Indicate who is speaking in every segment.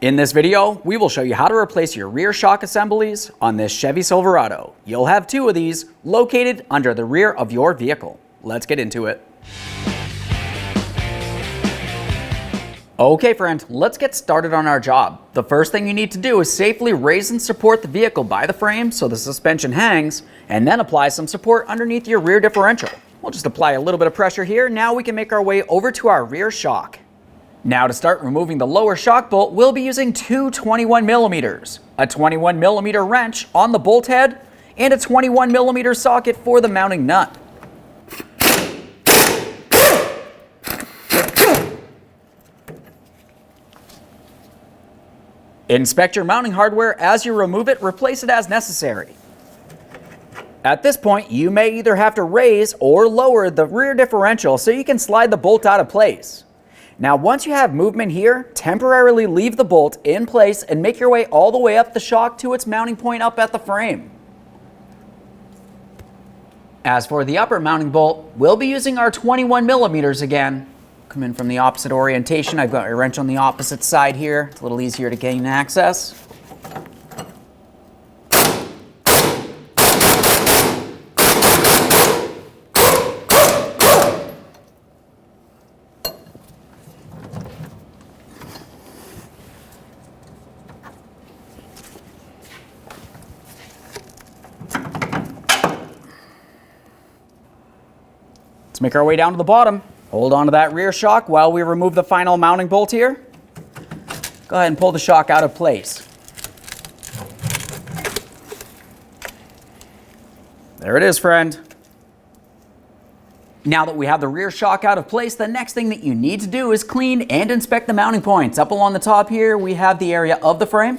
Speaker 1: In this video, we will show you how to replace your rear shock assemblies on this Chevy Silverado. You'll have two of these located under the rear of your vehicle. Let's get into it. Okay friend, let's get started on our job. The first thing you need to do is safely raise and support the vehicle by the frame so the suspension hangs, and then apply some support underneath your rear differential. We'll just apply a little bit of pressure here. Now we can make our way over to our rear shock. Now to start removing the lower shock bolt, we'll be using two 21mm, a 21mm wrench on the bolt head, and a 21mm socket for the mounting nut. Inspect your mounting hardware. As you remove it, replace it as necessary. At this point, you may either have to raise or lower the rear differential so you can slide the bolt out of place. Now, once you have movement here, temporarily leave the bolt in place and make your way all the way up the shock to its mounting point up at the frame. As for the upper mounting bolt, we'll be using our 21mm again. Come in from the opposite orientation. I've got a wrench on the opposite side here. It's a little easier to gain access. Let's make our way down to the bottom. Hold on to that rear shock while we remove the final mounting bolt here. Go ahead and pull the shock out of place. There it is, friend. Now that we have the rear shock out of place, the next thing that you need to do is clean and inspect the mounting points. Up along the top here, we have the area of the frame.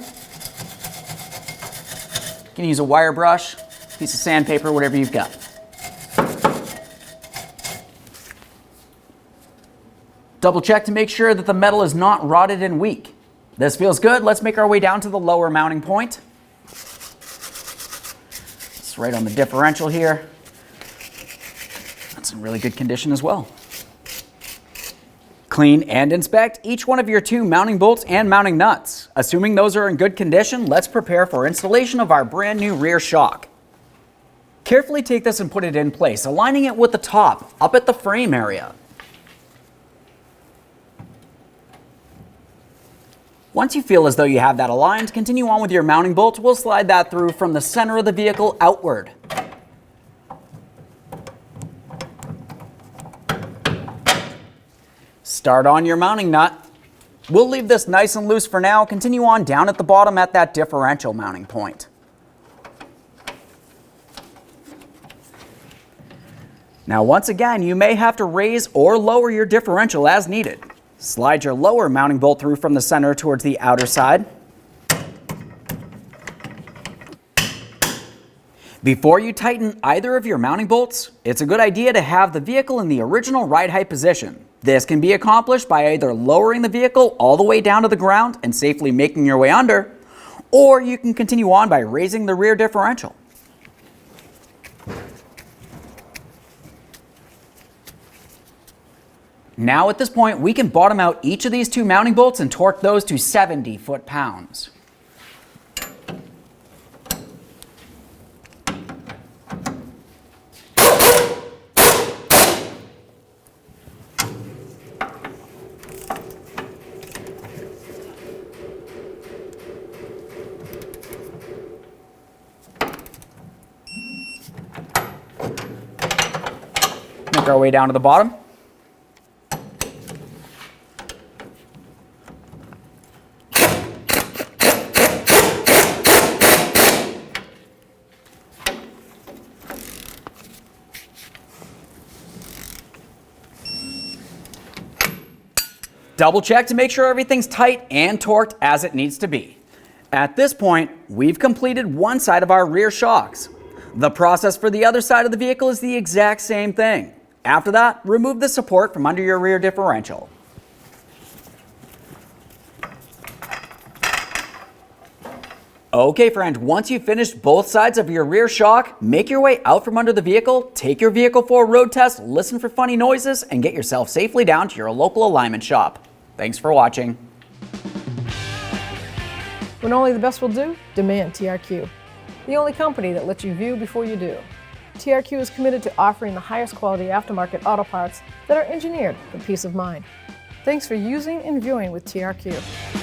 Speaker 1: You can use a wire brush, piece of sandpaper, whatever you've got. Double check to make sure that the metal is not rotted and weak. This feels good. Let's make our way down to the lower mounting point. It's right on the differential here. That's in really good condition as well. Clean and inspect each one of your two mounting bolts and mounting nuts. Assuming those are in good condition, let's prepare for installation of our brand new rear shock. Carefully take this and put it in place, aligning it with the top up at the frame area. Once you feel as though you have that aligned, continue on with your mounting bolt. We'll slide that through from the center of the vehicle outward. Start on your mounting nut. We'll leave this nice and loose for now. Continue on down at the bottom at that differential mounting point. Now once again, you may have to raise or lower your differential as needed. Slide your lower mounting bolt through from the center towards the outer side. Before you tighten either of your mounting bolts, it's a good idea to have the vehicle in the original ride height position. This can be accomplished by either lowering the vehicle all the way down to the ground and safely making your way under, or you can continue on by raising the rear differential. Now at this point, we can bottom out each of these two mounting bolts and torque those to 70 foot-pounds. Make our way down to the bottom. Double check to make sure everything's tight and torqued as it needs to be. At this point, we've completed one side of our rear shocks. The process for the other side of the vehicle is the exact same thing. After that, remove the support from under your rear differential. Okay friend, once you've finished both sides of your rear shock, make your way out from under the vehicle, take your vehicle for a road test, listen for funny noises, and get yourself safely down to your local alignment shop. Thanks for watching.
Speaker 2: When only the best will do, demand TRQ. The only company that lets you view before you do. TRQ is committed to offering the highest quality aftermarket auto parts that are engineered for peace of mind. Thanks for using and viewing with TRQ.